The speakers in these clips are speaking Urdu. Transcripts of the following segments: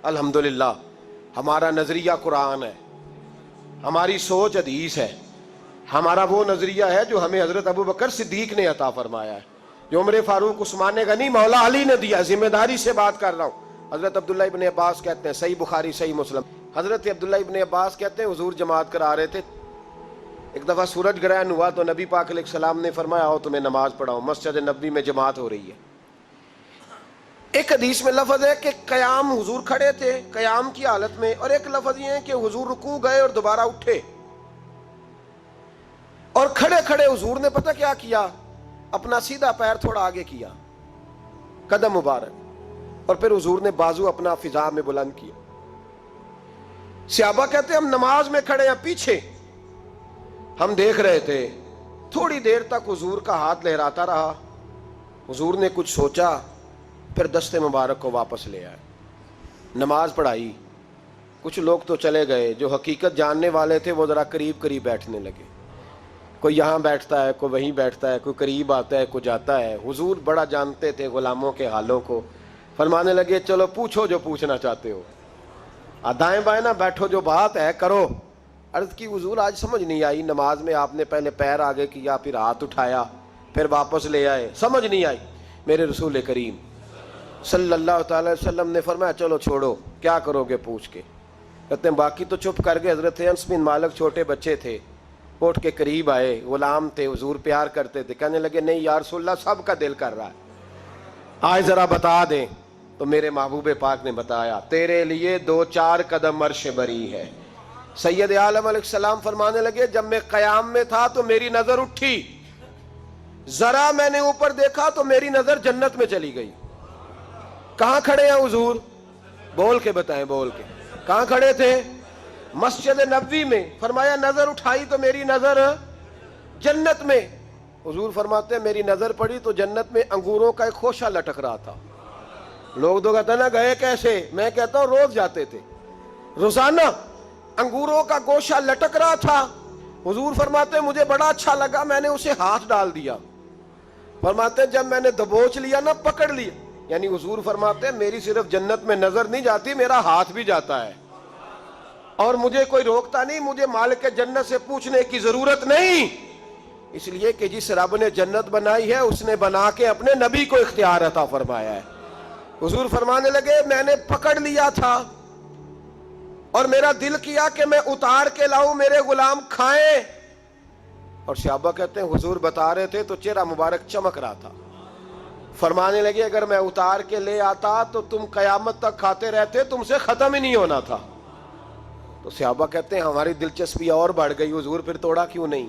الحمدللہ ہمارا نظریہ قرآن ہے، ہماری سوچ حدیث ہے، ہمارا وہ نظریہ ہے جو ہمیں حضرت ابو بکر صدیق نے عطا فرمایا ہے، جو عمر فاروق عثمان غنی مولا علی نے دیا۔ ذمہ داری سے بات کر رہا ہوں۔ حضرت عبداللہ ابن عباس کہتے ہیں، صحیح بخاری صحیح مسلم، حضرت عبداللہ ابن عباس کہتے ہیں حضور جماعت کرا رہے تھے، ایک دفعہ سورج گرہن ہوا تو نبی پاک علیہ السلام نے فرمایا آؤ تمہیں نماز پڑھاؤں، مسجد نبوی میں جماعت ہو رہی ہے۔ ایک حدیث میں لفظ ہے کہ قیام، حضور کھڑے تھے قیام کی حالت میں، اور ایک لفظ یہ ہے کہ حضور رکوع گئے اور دوبارہ اٹھے، اور کھڑے کھڑے حضور نے پتہ کیا کیا، اپنا سیدھا پیر تھوڑا آگے کیا، قدم مبارک، اور پھر حضور نے بازو اپنا فضا میں بلند کیا۔ صحابہ کہتے ہیں ہم نماز میں کھڑے ہیں پیچھے، ہم دیکھ رہے تھے، تھوڑی دیر تک حضور کا ہاتھ لہراتا رہا، حضور نے کچھ سوچا، پھر دست مبارک کو واپس لے آئے، نماز پڑھائی۔ کچھ لوگ تو چلے گئے، جو حقیقت جاننے والے تھے وہ ذرا قریب قریب بیٹھنے لگے، کوئی یہاں بیٹھتا ہے، کوئی وہیں بیٹھتا ہے، کوئی قریب آتا ہے، کوئی جاتا ہے۔ حضور بڑا جانتے تھے غلاموں کے حالوں کو، فرمانے لگے چلو پوچھو جو پوچھنا چاہتے ہو، دائیں بائیں نہ بیٹھو، جو بات ہے کرو۔ عرض کی حضور آج سمجھ نہیں آئی، نماز میں آپ نے پہلے پیر آگے کیا، پھر ہاتھ اٹھایا، پھر واپس لے آئے، سمجھ نہیں آئی۔ میرے رسول کریم صلی اللہ تعالی وسلم نے فرمایا چلو چھوڑو، کیا کرو گے پوچھ کے۔ کہتے ہیں باقی تو چپ کر گئے۔ حضرت انس بن مالک چھوٹے بچے تھے، اٹھ کے قریب آئے، غلام تھے، حضور پیار کرتے تھے، کہنے لگے نہیں یا رسول اللہ سب کا دل کر رہا ہے، آج ذرا بتا دیں۔ تو میرے محبوب پاک نے بتایا تیرے لیے 2-4 قدم عرش بری ہے۔ سید عالم علیہ السلام فرمانے لگے جب میں قیام میں تھا تو میری نظر اٹھی، ذرا میں نے اوپر دیکھا تو میری نظر جنت میں چلی گئی۔ کہاں کھڑے ہیں حضور؟ بول کے بتائیں، بول کے۔ کہاں کھڑے تھے؟ مسجد نبوی میں۔ فرمایا نظر اٹھائی تو میری نظر جنت میں۔ حضور فرماتے ہیں میری نظر پڑی تو جنت میں انگوروں کا ایک خوشہ لٹک رہا تھا۔ لوگ تو کہتے ہیں نا گئے کیسے، میں کہتا ہوں روز جاتے تھے، روزانہ انگوروں کا گوشہ لٹک رہا تھا۔ حضور فرماتے ہیں مجھے بڑا اچھا لگا، میں نے اسے ہاتھ ڈال دیا۔ فرماتے ہیں جب میں نے دبوچ لیا نا، پکڑ لیا، یعنی حضور فرماتے ہیں میری صرف جنت میں نظر نہیں جاتی، میرا ہاتھ بھی جاتا ہے، اور مجھے کوئی روکتا نہیں، مجھے مالک جنت سے پوچھنے کی ضرورت نہیں، اس لیے کہ جس رب نے جنت بنائی ہے اس نے بنا کے اپنے نبی کو اختیار عطا فرمایا ہے۔ حضور فرمانے لگے میں نے پکڑ لیا تھا اور میرا دل کیا کہ میں اتار کے لاؤں میرے غلام کھائیں، اور صحابہ کہتے ہیں حضور بتا رہے تھے تو چہرہ مبارک چمک رہا تھا۔ فرمانے لگے اگر میں اتار کے لے آتا تو تم قیامت تک کھاتے رہتے، تم سے ختم ہی نہیں ہونا تھا۔ تو صحابہ کہتے ہیں ہماری دلچسپی اور بڑھ گئی، حضور پھر توڑا کیوں نہیں؟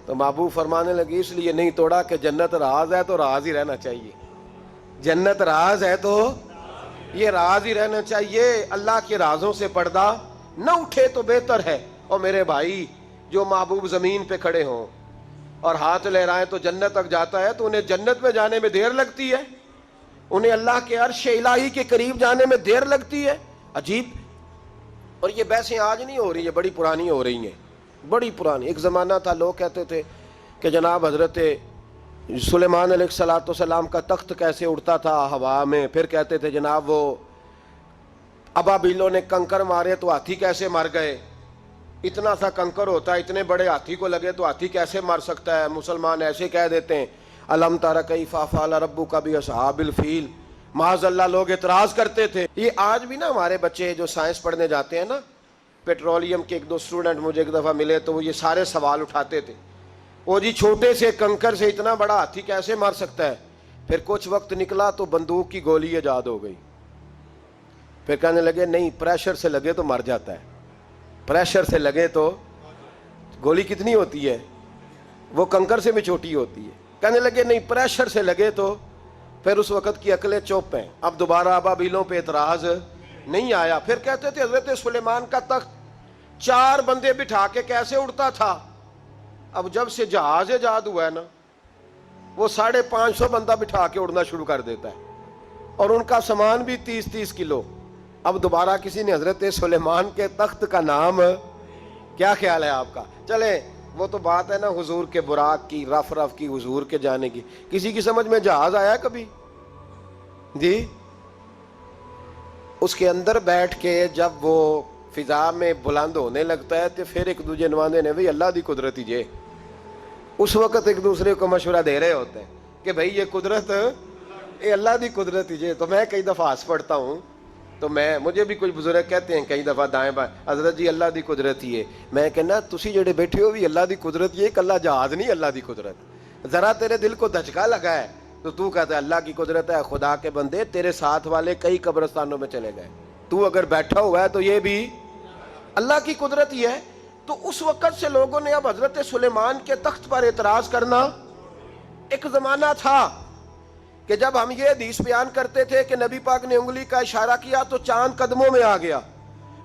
تو محبوب فرمانے لگے اس لیے نہیں توڑا کہ جنت راز ہے تو راز ہی رہنا چاہیے، جنت راز ہے تو یہ راز ہی رہنا چاہیے، اللہ کے رازوں سے پردہ نہ اٹھے تو بہتر ہے۔ اور میرے بھائی جو محبوب زمین پہ کھڑے ہوں اور ہاتھ لہرائیں تو جنت تک جاتا ہے، تو انہیں جنت میں جانے میں دیر لگتی ہے، انہیں اللہ کے عرش الہی کے قریب جانے میں دیر لگتی ہے۔ عجیب۔ اور یہ بحثیں آج نہیں ہو رہی ہیں، بڑی پرانی ہو رہی ہیں، بڑی پرانی۔ ایک زمانہ تھا لوگ کہتے تھے کہ جناب حضرت سلیمان علیہ السلام کا تخت کیسے اڑتا تھا ہوا میں، پھر کہتے تھے جناب وہ ابابیلوں نے کنکر مارے تو ہاتھی کیسے مر گئے، اتنا سا کنکر ہوتا ہے، اتنے بڑے ہاتھی کو لگے تو ہاتھی کیسے مر سکتا ہے۔ مسلمان ایسے کہہ دیتے ہیں الم تر کیف فعل ربک باصحاب الفیل، معاذ اللہ لوگ اعتراض کرتے تھے۔ یہ آج بھی نا ہمارے بچے جو سائنس پڑھنے جاتے ہیں نا، پیٹرولیم کے 1-2 اسٹوڈنٹ مجھے ایک دفعہ ملے تو وہ یہ سارے سوال اٹھاتے تھے، وہ جی چھوٹے سے کنکر سے اتنا بڑا ہاتھی کیسے مار سکتا ہے؟ پھر کچھ وقت نکلا تو بندوق کی گولی ایجاد ہو گئی، پھر کہنے لگے نہیں پریشر سے لگے تو مر جاتا ہے، پریشر سے لگے تو گولی کتنی ہوتی ہے، وہ کنکر سے بھی چھوٹی ہوتی ہے، کہنے لگے نہیں پریشر سے لگے تو، پھر اس وقت کی عقلیں چوپ ہیں، اب دوبارہ ابابیلوں پہ اعتراض نہیں آیا۔ پھر کہتے تھے حضرت سلیمان کا تخت 4 بندے بٹھا کے کیسے اڑتا تھا، اب جب سے جہاز ایجاد ہوا ہے نا، وہ 550 بندہ بٹھا کے اڑنا شروع کر دیتا ہے، اور ان کا سامان بھی 30-30 کلو۔ اب دوبارہ کسی نے حضرت سلیمان کے تخت کا نام، کیا خیال ہے آپ کا؟ چلے وہ تو بات ہے نا حضور کے براق کی، رف رف کی، حضور کے جانے کی، کسی کی سمجھ میں جہاز آیا کبھی؟ جی اس کے اندر بیٹھ کے جب وہ فضا میں بلند ہونے لگتا ہے تو پھر ایک دوسرے نواندے نے بھئی اللہ دی قدرت ہی جے، اس وقت ایک دوسرے کو مشورہ دے رہے ہوتے ہیں کہ بھئی یہ قدرت یہ اللہ دی قدرت ہی جے۔ تو میں کئی دفعہ ہنس پڑتا ہوں، تو مجھے بھی کچھ بزرگ کہتے ہیں کئی دفعہ دائیں بائیں، حضرت جی اللہ دی قدرت ہی ہے۔ میں کہنا تسی جڑے بیٹھے ہو بھی اللہ دی قدرت یہ، ایک اللہ جہاد نہیں اللہ دی قدرت۔ ذرا تیرے دل کو دھچکا لگا ہے تو کہتا ہے اللہ کی قدرت ہے۔ خدا کے بندے تیرے ساتھ والے کئی قبرستانوں میں چلے گئے، تو اگر بیٹھا ہوا ہے تو یہ بھی اللہ کی قدرت ہی ہے۔ تو اس وقت سے لوگوں نے اب حضرت سلیمان کے تخت پر اعتراض کرنا، ایک زمانہ تھا کہ جب ہم یہ حدیث بیان کرتے تھے کہ نبی پاک نے انگلی کا اشارہ کیا تو چاند قدموں میں آ گیا،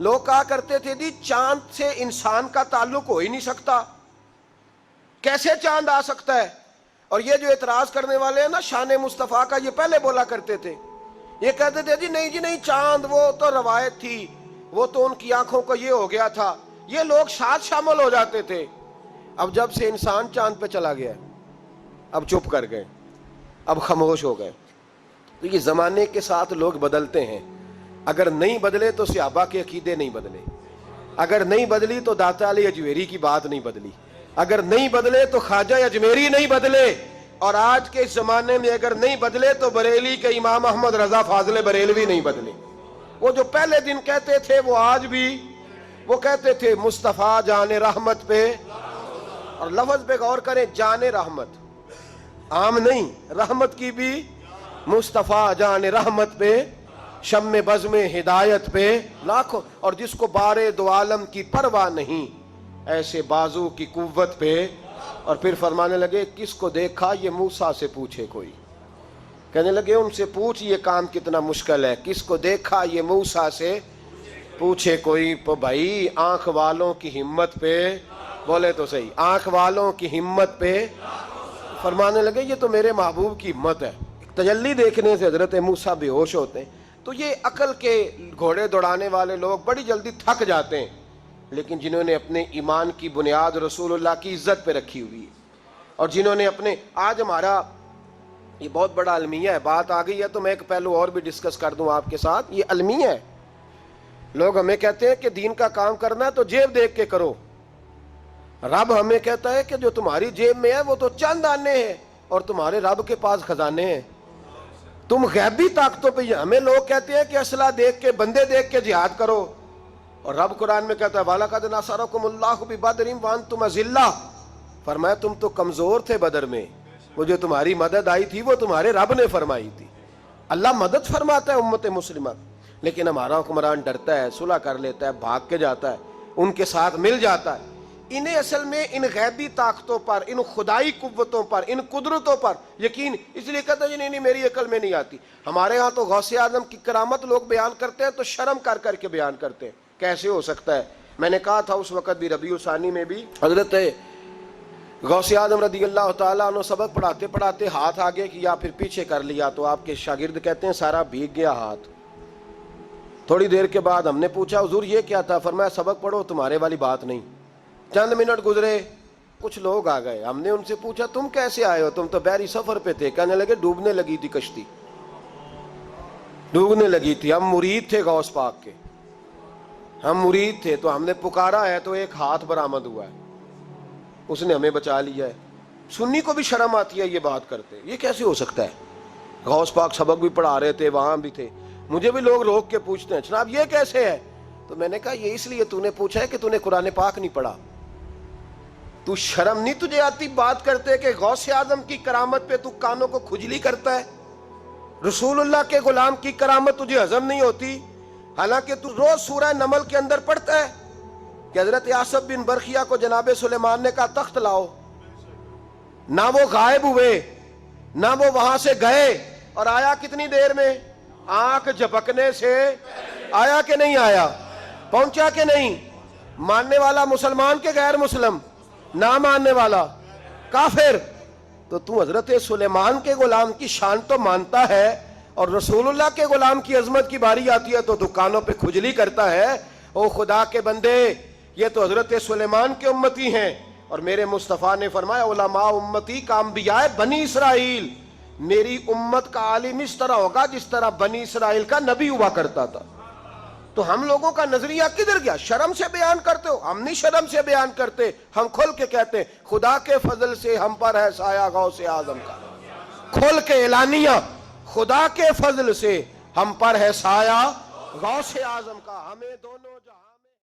لوگ کہا کرتے تھے جی چاند سے انسان کا تعلق ہو ہی نہیں سکتا، کیسے چاند آ سکتا ہے؟ اور یہ جو اعتراض کرنے والے ہیں نا شان مصطفیٰ کا، یہ پہلے بولا کرتے تھے، یہ کہتے تھے جی نہیں چاند وہ تو روایت تھی، وہ تو ان کی آنکھوں کو یہ ہو گیا تھا، یہ لوگ ساتھ شامل ہو جاتے تھے۔ اب جب سے انسان چاند پہ چلا گیا اب چپ کر گئے، اب خاموش ہو گئے۔ تو یہ زمانے کے ساتھ لوگ بدلتے ہیں، اگر نہیں بدلے تو صحابہ کے عقیدے نہیں بدلے، اگر نہیں بدلی تو داتا علی اجویری کی بات نہیں بدلی، اگر نہیں بدلے تو خواجہ اجمیری نہیں بدلے، اور آج کے اس زمانے میں اگر نہیں بدلے تو بریلی کے امام احمد رضا فاضل بریلوی نہیں بدلے۔ وہ جو پہلے دن کہتے تھے وہ آج بھی وہ کہتے تھے مصطفیٰ جان رحمت پہ، اور لفظ پہ غور کریں، جان رحمت عام نہیں، رحمت کی بھی، مصطفیٰ جان رحمت پہ، شم بزم ہدایت پہ لاکھوں، اور جس کو بارے دو عالم کی پرواہ نہیں ایسے بازو کی قوت پہ۔ اور پھر فرمانے لگے کس کو دیکھا یہ موسیٰ سے پوچھے کوئی، کہنے لگے ان سے پوچھ یہ کام کتنا مشکل ہے، کس کو دیکھا یہ موسیٰ سے پوچھے کوئی۔ تو بھائی آنکھ والوں کی ہمت پہ، بولے تو صحیح، آنکھ والوں کی ہمت پہ۔ فرمانے لگے یہ تو میرے محبوب کی ہمت ہے۔ تجلی دیکھنے سے حضرت موسیٰ بے ہوش ہوتے ہیں۔ تو یہ عقل کے گھوڑے دوڑانے والے لوگ بڑی جلدی تھک جاتے ہیں، لیکن جنہوں نے اپنے ایمان کی بنیاد رسول اللہ کی عزت پہ رکھی ہوئی ہے، اور جنہوں نے اپنے، آج ہمارا یہ بہت بڑا المیہ ہے، بات آ گئی ہے تو میں ایک پہلو اور بھی ڈسکس کر دوں آپ کے ساتھ۔ یہ المیہ ہے، لوگ ہمیں کہتے ہیں کہ دین کا کام کرنا ہے تو جیب دیکھ کے کرو، رب ہمیں کہتا ہے کہ جو تمہاری جیب میں ہے وہ تو چند آنے ہیں اور تمہارے رب کے پاس خزانے ہیں، تم غیبی طاقتوں پہ۔ ہمیں لوگ کہتے ہیں کہ اسلحہ دیکھ کے، بندے دیکھ کے جہاد کرو، اور رب قرآن میں کہتا ہے وَلَقَدْ نَصَرَكُمُ اللَّهُ بِبَدْرٍ وَأَنْتُمْ أَذِلَّةٌ، فرمایا تم تو کمزور تھے بدر میں، وہ جو تمہاری مدد آئی تھی وہ تمہارے رب نے فرمائی تھی۔ اللہ مدد فرماتا ہے امت مسلمہ، لیکن ہمارا حکمران ڈرتا ہے، صلح کر لیتا ہے، بھاگ کے جاتا ہے، ان کے ساتھ مل جاتا ہے۔ انہیں اصل میں ان غیبی طاقتوں پر، ان خدائی قوتوں پر، ان قدرتوں پر یقین، اس لیے کہتے ہیں نہیں میری عقل میں نہیں آتی۔ ہمارے ہاں تو غوث اعظم کی کرامت لوگ بیان کرتے ہیں تو شرم کر کر کے بیان کرتے ہیں، کیسے ہو سکتا ہے؟ میں نے کہا تھا اس وقت بھی، ربیع الثانی میں بھی، حضرت غوث اعظم رضی اللہ تعالیٰ عنہ سبق پڑھاتے پڑھاتے ہاتھ آگے کیا پھر پیچھے کر لیا، تو آپ کے شاگرد کہتے ہیں سارا بھیگ گیا ہاتھ۔ تھوڑی دیر کے بعد ہم نے پوچھا حضور یہ کیا تھا؟ فرمایا سبق پڑھو، تمہارے والی بات نہیں۔ چند منٹ گزرے، کچھ لوگ آ گئے، ہم نے ان سے پوچھا تم کیسے آئے ہو؟ تم تو بحری سفر پہ تھے۔ کہنے لگے ڈوبنے لگی تھی کشتی، ڈوبنے لگی تھی، ہم مرید تھے غوث پاک کے، ہم مرید تھے، تو ہم نے پکارا ہے تو ایک ہاتھ برآمد ہوا ہے، اس نے ہمیں بچا لیا ہے۔ سنی کو بھی شرم آتی ہے یہ بات کرتے، یہ کیسے ہو سکتا ہے؟ غوث پاک سبق بھی پڑھا رہے تھے، وہاں بھی تھے، مجھے بھی لوگ روک کے پوچھتے ہیں جناب یہ کیسے ہے؟ تو میں نے کہا یہ اس لیے تو نے پوچھا ہے کہ تو نے قرآن پاک نہیں پڑھا، تو شرم نہیں تجھے آتی بات کرتے کہ غوث اعظم کی کرامت پہ تو کانوں کو کھجلی کرتا ہے؟ رسول اللہ کے غلام کی کرامت تجھے ہضم نہیں ہوتی؟ حالانکہ تو روز سورہ نمل کے اندر پڑھتا ہے کہ حضرت آصف بن برخیہ کو جناب سلیمان نے کہا تخت لاؤ، نہ وہ غائب ہوئے نہ وہ وہاں سے گئے، اور آیا کتنی دیر میں؟ آنکھ جھپکنے سے آیا کہ نہیں آیا؟ پہنچا کہ نہیں؟ ماننے والا مسلمان کے غیر مسلم، نہ ماننے والا کافر۔ تو حضرت سلیمان کے غلام کی شان تو مانتا ہے، اور رسول اللہ کے غلام کی عظمت کی باری آتی ہے تو دکانوں پہ کھجلی کرتا ہے۔ او خدا کے بندے، یہ تو حضرت سلیمان کے امتی ہیں، اور میرے مصطفیٰ نے فرمایا علماء امتی کا انبیاء بنی اسرائیل، میری امت کا عالم اس طرح ہوگا جس طرح بنی اسرائیل کا نبی ہوا کرتا تھا۔ تو ہم لوگوں کا نظریہ کدھر گیا؟ شرم سے بیان کرتے ہو؟ ہم نہیں شرم سے بیان کرتے، ہم کھل کے کہتے ہیں خدا کے فضل سے ہم پر ہے سایہ غوث اعظم کا، کھل کے اعلانیہ، خدا کے فضل سے ہم پر ہے سایہ غوث اعظم کا. ہمیں دونوں